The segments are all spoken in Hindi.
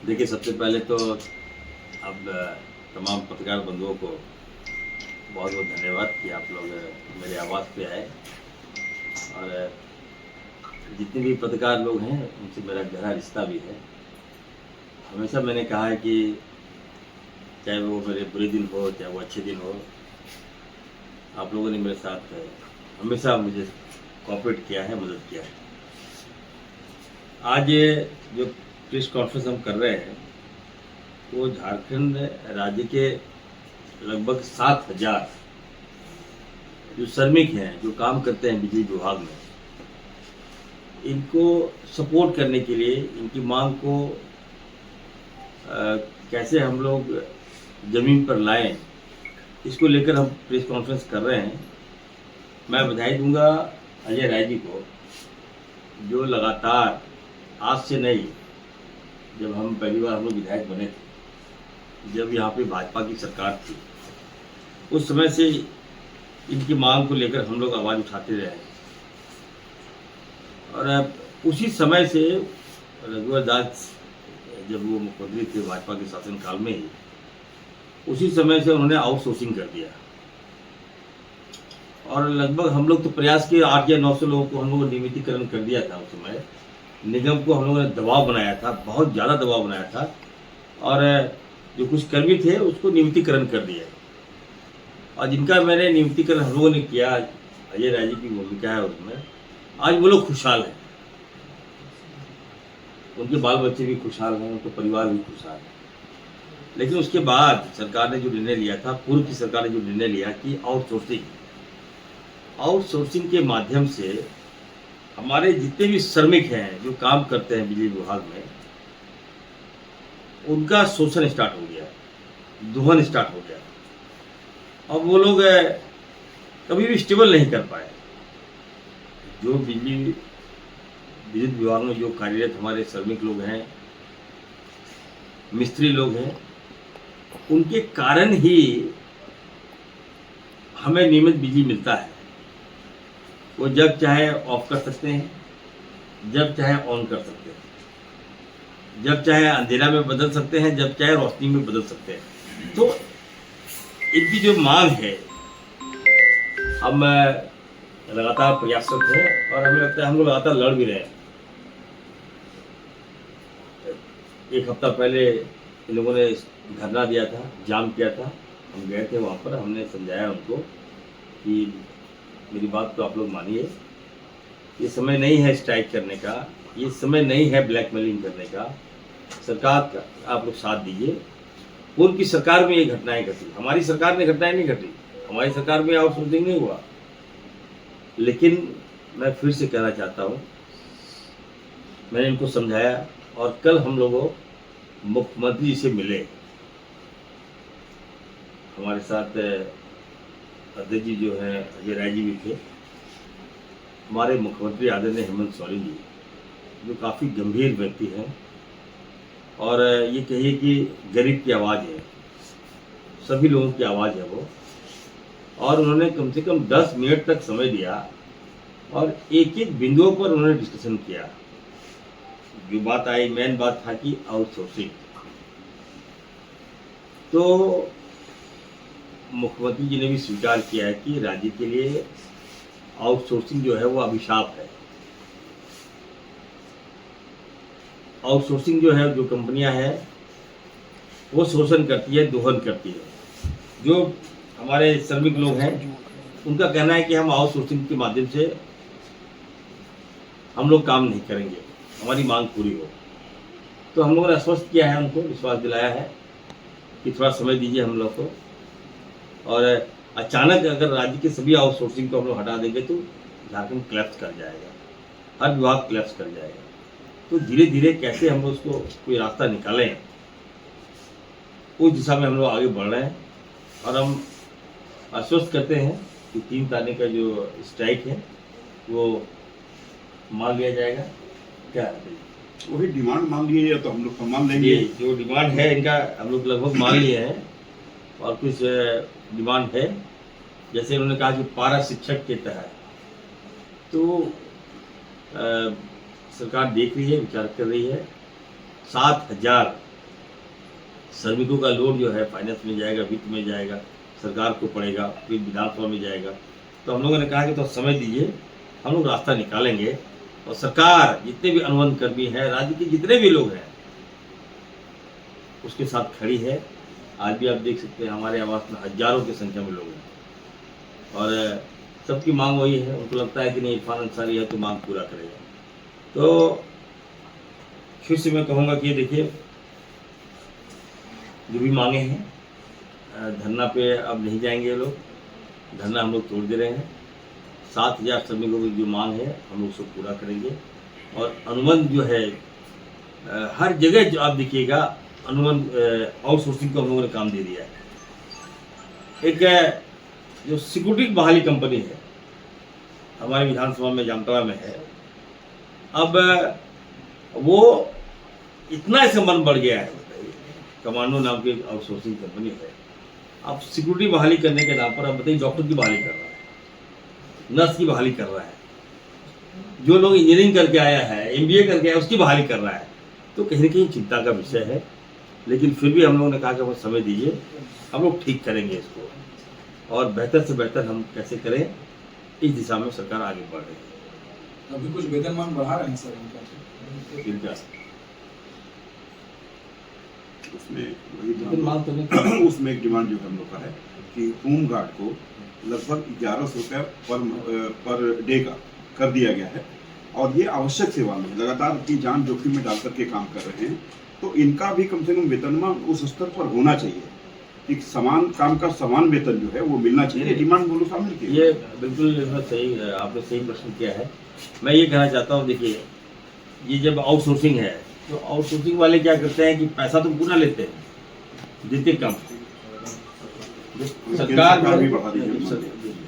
देखिए, सबसे पहले तो अब तमाम पत्रकार बंधुओं को बहुत बहुत धन्यवाद कि आप लोग मेरे आवाज़ पे आए। और जितने भी पत्रकार लोग हैं उनसे मेरा गहरा रिश्ता भी है। हमेशा मैंने कहा है कि चाहे वो मेरे बुरे दिन हो चाहे वो अच्छे दिन हो, आप लोगों ने मेरे साथ हमेशा मुझे कोऑपरेट किया है, मदद किया है। आज ये जो प्रेस कॉन्फ्रेंस हम कर रहे हैं वो झारखंड राज्य के लगभग 7,000 जो श्रमिक हैं जो काम करते हैं बिजली विभाग में, इनको सपोर्ट करने के लिए, इनकी मांग को कैसे हम लोग ज़मीन पर लाएं, इसको लेकर हम प्रेस कॉन्फ्रेंस कर रहे हैं। मैं बधाई दूंगा अजय राय जी को, जो लगातार आज से नहीं, जब हम पहली बार हम लोग विधायक बने थे, जब यहाँ पे भाजपा की सरकार थी, उस समय से इनकी मांग को लेकर हम लोग आवाज़ उठाते रहे। और उसी समय से रघुवर दास जब वो मुख्यमंत्री थे भाजपा के शासनकाल में ही, उसी समय से उन्होंने आउटसोर्सिंग कर दिया। और लगभग हम लोग तो प्रयास किए, 800 या 900 लोगों को हम लोगों ने नियमितीकरण कर दिया था। उस समय निगम को हम लोगों ने दबाव बनाया था, बहुत ज़्यादा दबाव बनाया था, और जो कुछ कर्मी थे उसको नियमितीकरण कर दिया। और जिनका मैंने नियमितीकरण हम लोगों ने किया, अजय राय जी की भूमिका है उसमें, आज वो लोग खुशहाल हैं, उनके बाल बच्चे भी खुशहाल हैं, उनके परिवार भी खुशहाल है। लेकिन उसके बाद सरकार ने जो निर्णय लिया था, पूर्व की सरकार ने जो निर्णय लिया कि आउटसोर्सिंग के माध्यम से हमारे जितने भी श्रमिक हैं जो काम करते हैं बिजली विभाग में, उनका शोषण स्टार्ट हो गया, दोहन स्टार्ट हो गया। अब वो लोग कभी भी स्टेबल नहीं कर पाए। जो विद्युत विभाग में जो कार्यरत हमारे श्रमिक लोग हैं, मिस्त्री लोग हैं, उनके कारण ही हमें नियमित बिजली मिलता है। वो जब चाहे ऑफ कर सकते हैं, जब चाहे ऑन कर सकते हैं, जब चाहे अंधेरा में बदल सकते हैं, जब चाहे रोशनी में बदल सकते हैं। तो इनकी जो मांग है, हम लगातार प्रयासरत हैं और हमें लगता है हम लोग लगातार लड़ भी रहे हैं। एक हफ्ता पहले इन लोगों ने धरना दिया था, जाम किया था, हम गए थे वहाँ पर, हमने समझाया उनको कि मेरी बात तो आप लोग मानिए, ये समय नहीं है स्ट्राइक करने का, ये समय नहीं है ब्लैकमेलिंग करने का, सरकार का आप लोग साथ दीजिए। उनकी सरकार में ये घटनाएं घटी, हमारी सरकार में घटनाएं नहीं घटी, हमारी सरकार में आउटसोर्सिंग नहीं हुआ। लेकिन मैं फिर से कहना चाहता हूँ, मैंने इनको समझाया और कल हम लोगों मुख्यमंत्री जी से मिले। हमारे साथ अध्यक्ष जी जो हैं अजय राय जी भी थे, हमारे मुख्यमंत्री आदरणीय हेमंत सोरेन जी, जो काफ़ी गंभीर व्यक्ति हैं और ये कहिए कि गरीब की आवाज़ है, सभी लोगों की आवाज़ है वो। और उन्होंने कम से कम 10 मिनट तक समय दिया और एक एक बिंदुओं पर उन्होंने डिस्कशन किया। जो बात आई, मेन बात था कि आउटसोर्सिंग। तो मुख्यमंत्री जी ने भी स्वीकार किया है कि राज्य के लिए आउटसोर्सिंग जो है वो अभिशाप है। आउटसोर्सिंग जो है, जो कंपनियां हैं वो शोषण करती है, दोहन करती है। जो हमारे श्रमिक लोग हैं उनका कहना है कि हम आउटसोर्सिंग के माध्यम से हम लोग काम नहीं करेंगे, हमारी मांग पूरी हो। तो हम लोगों ने आश्वस्त किया है, उनको विश्वास दिलाया है कि थोड़ा समय दीजिए हम लोग को, और अचानक अगर राज्य के सभी आउटसोर्सिंग को हम लोग हटा देंगे तो झारखंड क्लैप्स कर जाएगा, हर विभाग क्लैप्स कर जाएगा। तो धीरे धीरे कैसे हम लोग उसको कोई रास्ता निकालें, उस दिशा में हम लोग आगे बढ़ रहे हैं। और हम आश्वस्त करते हैं कि 3 तारीख का जो स्ट्राइक है वो मान लिया जाएगा। क्या वही डिमांड मान लिए या तो हम लोग मान लेंगे। ये जो डिमांड है इनका हम लोग लगभग मान लिए हैं, और कुछ डिमांड है, जैसे उन्होंने कहा कि पारा शिक्षक के तहत, तो सरकार देख रही है, विचार कर रही है। 7,000 श्रमिकों का लोड जो है फाइनेंस में जाएगा, वित्त में जाएगा, सरकार को पड़ेगा, फिर विधानसभा में जाएगा। तो हम लोगों ने कहा कि तो समय दीजिए, हम लोग रास्ता निकालेंगे। और सरकार जितने भी अनुबंध कर्मी हैं, राज्य के जितने भी लोग हैं, उसके साथ खड़ी है। आज भी आप देख सकते हैं हमारे आवास में हजारों की संख्या में लोग हैं और सबकी मांग वही है। उनको लगता है कि नहीं, इरफान अंसारी है तो मांग पूरा करेगा। तो फिर से मैं कहूँगा कि देखिए, जो भी मांगे हैं, धरना पे अब नहीं जाएंगे ये लोग, धरना हम लोग तोड़ दे रहे हैं। 7,000 श्रमिकों की जो मांग है हम लोग उसको पूरा करेंगे। और अनुबंध जो है, हर जगह जो आप देखिएगा, अनुबंध आउटसोर्सिंग को हम लोगों ने काम दे दिया है। एक जो सिक्योरिटी बहाली कंपनी है हमारे विधानसभा में, जामताड़ा में है, अब वो इतना इसका मन बढ़ गया है। बताइए, कमांडो नाम की आउटसोर्सिंग कंपनी है, अब सिक्योरिटी बहाली करने के नाम पर अब बताइए डॉक्टर की बहाली कर रहा है, नर्स की बहाली कर रहा है, जो लोग इंजीनियरिंग करके आया है, MBA करके आया, उसकी बहाली कर रहा है। तो कहीं ना कहीं चिंता का विषय है। लेकिन फिर भी हम लोगों ने कहा कि वो समय दीजिए, हम लोग ठीक करेंगे इसको, और बेहतर से बेहतर हम कैसे करें, इस दिशा में सरकार आगे बढ़ रही है। अभी कुछ वेतनमान बढ़ा रहे हैं सर इनका उसमें एक डिमांड जो हम लोग का है कि होम गार्ड को लगभग 1100 रुपये पर डे का कर दिया गया है। और ये आवश्यक सेवा में लगातार अपनी जान जोखिम में डाल करके काम कर रहे हैं। तो इनका भी कम से कम वेतनमान उस स्तर पर होना चाहिए कि समान काम का समान वेतन जो है वो मिलना चाहिए। डिमांड बोलो शामिल की। ये बिल्कुल सही, आपने सही प्रश्न किया है। मैं ये कहना चाहता हूँ, देखिए, ये जब आउटसोर्सिंग है तो आउटसोर्सिंग वाले क्या करते हैं कि पैसा तो पूरा लेते हैं, देते कम। सरकार में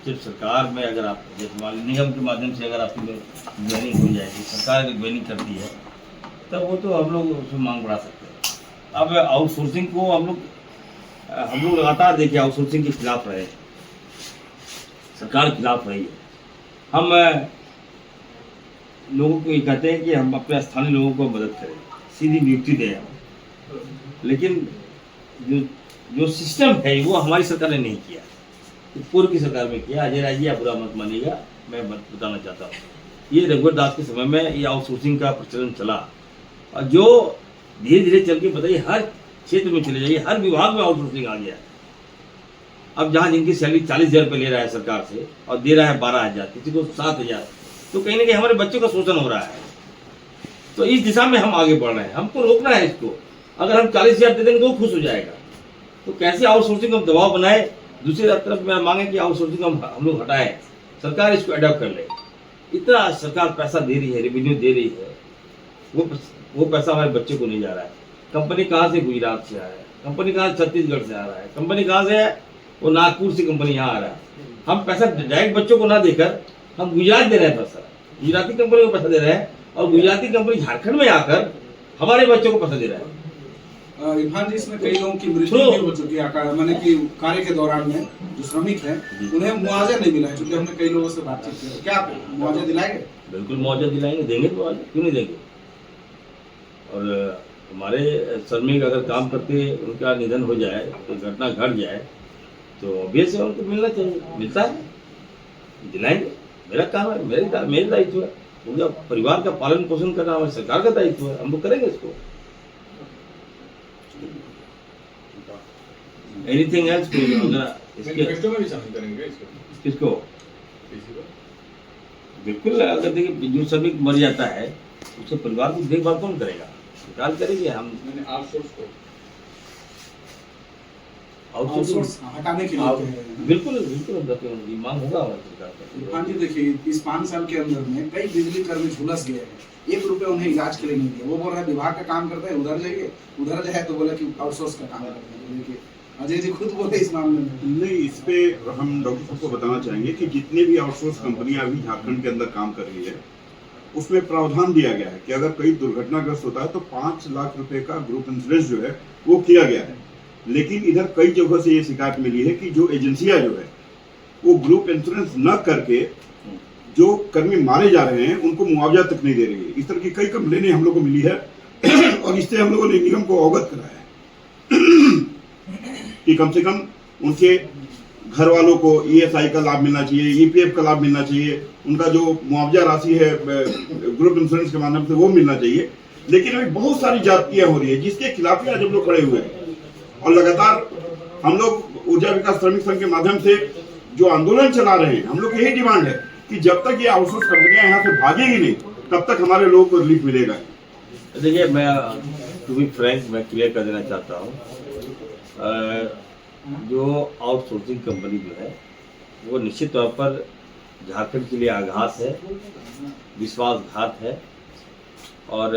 सिर्फ सरकार में अगर आप जैसे निगम के माध्यम से अगर आपकी ज्वाइनिंग हो जाएगी, सरकार अगर ज्वाइनिंग करती है, तब वो तो हम लोग उसमें मांग बढ़ा सकते हैं। अब आउटसोर्सिंग को हम लोग लगातार देखिए आउटसोर्सिंग के खिलाफ रहे, सरकार के खिलाफ रही है। हम लोगों को ये कहते हैं कि हम अपने स्थानीय लोगों को मदद करें, सीधी नियुक्ति दें हम, लेकिन जो सिस्टम है वो हमारी सरकार ने नहीं किया, तो पूर्व की सरकार में किया। अजय राय जी, आप बुरा मत मानिएगा, मैं बताना चाहता हूँ, ये रघुवर दास के समय में ये आउटसोर्सिंग का प्रचलन चला, और जो धीरे धीरे चल के बताइए हर क्षेत्र में चले जाइए, हर विभाग में आउटसोर्सिंग आ गया। अब जहाँ जिनकी सैलरी 40,000 रुपये ले रहा है सरकार से और दे रहा है 12,000, किसी को 7,000, तो कहीं ना कहीं हमारे बच्चों का शोषण हो रहा है। तो इस दिशा में हम आगे बढ़ रहे हैं, हमको रोकना है इसको। अगर हम 40,000 दे देंगे तो वो खुश हो जाएगा। तो कैसे आउटसोर्सिंग हम दबाव बनाए, दूसरी तरफ मैं मांगे कि आउटसोर्सिंग हम लोग हटाएं, सरकार इसको अडॉप्ट कर ले। इतना सरकार पैसा दे रही है, रेवेन्यू दे रही है, वो पैसा हमारे बच्चे को नहीं जा रहा है। कंपनी कहाँ से? गुजरात से आ रहा है, कंपनी कहाँ से? छत्तीसगढ़ से आ रहा है, कंपनी कहाँ से है? वो नागपुर से कंपनी यहाँ आ रहा है। हम पैसा डायरेक्ट बच्चों को ना देकर हम गुजरात दे रहे हैं पैसा, गुजराती कंपनी को पैसा दे रहे हैं, और गुजराती कंपनी झारखंड में आकर हमारे बच्चों को पैसा दे रहा है। इरफान जी, इसमें कई लोगों की मृत्यु भी हो चुकी है, मैंने कि कार्य के दौरान में जो श्रमिक हैं उन्हें मुआवजा नहीं मिला है, क्योंकि हमने कई लोगों से बातचीत की। क्या आप मुआवजा दिलाएंगे? बिल्कुल मुआवजा दिलाएंगे, देंगे मुआवजा, क्यों नहीं देंगे। और हमारे श्रमिक अगर काम करते उनका निधन हो जाए, तो घटना घट जाए, तो ऑब्वियस है उनको मिलना चाहिए, मिलता है, दिलाएंगे। मेरा काम है, मेरे दायित्व है, उनका परिवार का पालन पोषण करना हमारी सरकार का दायित्व है, हम लोग करेंगे इसको। एनीथिंग एल्स मैनिफेस्टो में भी शामिल करेंगे इसको? किसको? बिल्कुल। अगर देखिए जो श्रमिक मर जाता है उसके परिवार की देखभाल कौन करेगा? सरकार करेगी। हम आउटसोर्स को आउटसोर्स हटाने के लिए बिल्कुल बिल्कुल मांग होगा हमारी सरकार का। हाँ जी, देखिए इस 5 साल के अंदर में कई बिजली कर्मी झुलस गए हैं, 1 रुपये उन्हें इलाज के लिए नहीं दिया। वो बोल रहा है विभाग का काम करता है, उधर जाइए, उधर जाए तो बोला कि आउटसोर्स का काम करते हैं। देखिए अजय जी खुद बोले इस मामले में। नहीं, इस पे हम डॉक्टर साहब को बताना चाहेंगे कि जितने भी आउटसोर्स कंपनियां अभी झारखंड के अंदर काम कर रही है, उसमें प्रावधान दिया गया है कि अगर कोई दुर्घटनाग्रस्त होता है तो 5 लाख रुपए का ग्रुप इंश्योरेंस जो है वो किया गया है। लेकिन इधर कई जगह से ये शिकायत मिली है कि जो एजेंसियां जो है वो ग्रुप इंश्योरेंस न करके जो कर्मी मारे जा रहे हैं उनको मुआवजा तक नहीं दे रही है। इस तरह की कई कंप्लेनें हम लोग को मिली है और इससे हम लोगों ने निगम को अवगत कराया है। कि कम से कम उनके घर वालों को ईएसआई का लाभ मिलना चाहिए, ईपीएफ का लाभ मिलना चाहिए, उनका जो मुआवजा राशि है ग्रुप इंश्योरेंस के माध्यम से वो मिलना चाहिए। लेकिन अभी बहुत सारी जातियां हो रही है जिसके खिलाफ ही आज हम लोग खड़े हुए हैं और लगातार हम लोग ऊर्जा विकास श्रमिक संघ के माध्यम से जो आंदोलन चला रहे हैं, हम लोग यही डिमांड है कि जब तक ये आउटसोर्स कंपनियां यहाँ से भागेगी नहीं तब तक हमारे लोगों को रिलीफ मिलेगा। देखिए, मैं टू बी फ्रैंक मैं क्लियर कर देना चाहता हूँ, जो आउटसोर्सिंग कंपनी जो है वो निश्चित तौर पर झारखंड के लिए आघात है, विश्वासघात है और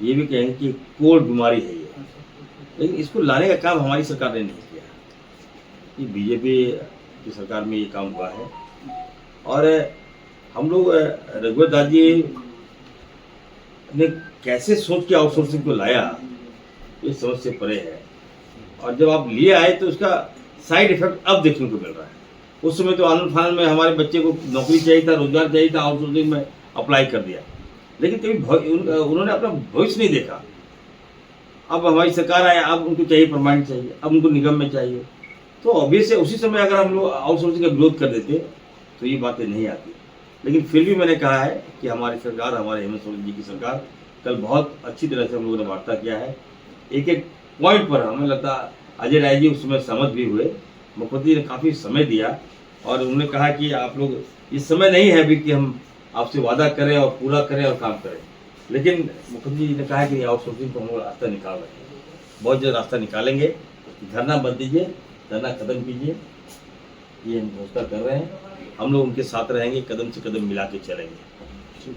ये भी कहेंगे कि कोर बीमारी है ये। लेकिन इसको लाने का काम हमारी सरकार ने नहीं किया, ये बीजेपी की सरकार में ये काम हुआ है। और हम लोग रघुवर दास जी ने कैसे सोच के आउटसोर्सिंग को लाया ये समझ से परे है। और जब आप लिए आए तो उसका साइड इफेक्ट अब देखने को मिल रहा है। उस समय तो आनंद फानन में हमारे बच्चे को नौकरी चाहिए था, रोजगार चाहिए था, आउटसोर्सिंग में अप्लाई कर दिया, लेकिन कभी उन्होंने अपना भविष्य नहीं देखा। अब हमारी सरकार आया, अब उनको चाहिए परमानेंट चाहिए, अब उनको निगम में चाहिए, तो ऑब्वियस है उसी समय अगर हम लोग आउटसोर्सिंग का विरोध कर देते तो ये बातें नहीं आती। लेकिन फिर भी मैंने कहा है कि हमारी सरकार, हमारे हेमंत सोरेन जी की सरकार कल बहुत अच्छी तरह से हम लोगों ने वार्ता किया है। एक एक पॉइंट पर हमें लगता अजय राय जी उस समय सहमत भी हुए, मुख्यमंत्री ने काफ़ी समय दिया और उन्होंने कहा कि आप लोग, इस समय नहीं है अभी कि हम आपसे वादा करें और पूरा करें और काम करें। लेकिन मुख्यमंत्री जी ने कहा कि आउटसोर्सिंग को हम लोग रास्ता निकाल रहे हैं, बहुत जल्द रास्ता निकालेंगे। धरना बंद दीजिए, धरना खत्म कीजिए, ये हम घोषणा कर रहे हैं। हम लोग उनके साथ रहेंगे, कदम से कदम मिला के चलेंगे।